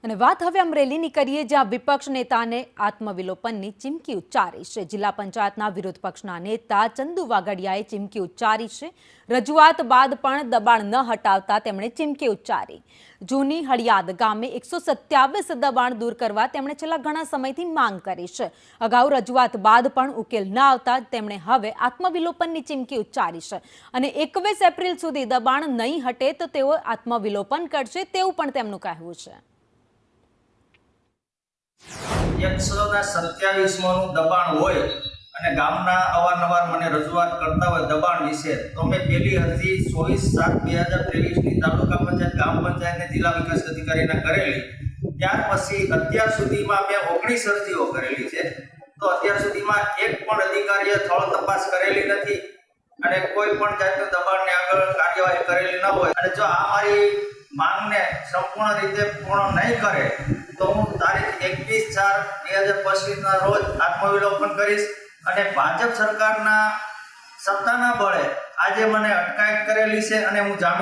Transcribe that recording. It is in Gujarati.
અને વાત હવે અમરેલીની કરીએ, જ્યાં વિપક્ષ નેતાને આત્મવિલોપનની ચીમકી ઉચ્ચારી છે। જિલ્લા પંચાયતના વિરોધ પક્ષના નેતા ચંદુ વાઘડિયાએ ચીમકી ઉચ્ચારી છે। રજૂઆત બાદ પણ દબાણ ન હટાવતા તેમણે ચીમકી ઉચ્ચારી। જૂની હળિયાદ ગામે 127 દબાણ દૂર કરવા તેમણે છેલ્લા ઘણા સમયથી માંગ કરી છે। અગાઉ રજૂઆત બાદ પણ ઉકેલ ન આવતા તેમણે હવે આત્મવિલોપનની ચીમકી ઉચ્ચારી છે અને 21 એપ્રિલ સુધી દબાણ નહીં હટે તો તેઓ આત્મવિલોપન કરશે તેવું પણ તેમનું કહેવું છે। 127 દબાણ હોય અને ગામના અવારનવાર મને રજૂઆત કરતા હોય દબાણ વિશે, તો મેં પહેલી અરજી 24/7/2023ની તાલુકા પંચાયત, ગામ પંચાયત અને જિલ્લા વિકાસ અધિકારીને કરેલી। ત્યાર પછી અત્યાર સુધીમાં મેં 19 અરજીઓ કરેલી છે। તો અત્યાર સુધીમાં એક પણ અધિકારીએ સ્થળ તપાસ કરેલી નથી અને કોઈ પણ જાતનું દબાણને આગળ કાર્યવાહી કરેલી ન હોય અને જો આ મારી માંગને સંપૂર્ણ રીતે પૂર્ણ નહીં કરે તો હું તારીખ 21/4/2025ના રોજ આત્મવિલોપન કરીશ અને ભાજપ સરકારના સત્તાના બળે આજે મને અટકાયત કરેલી છે અને હું જામીન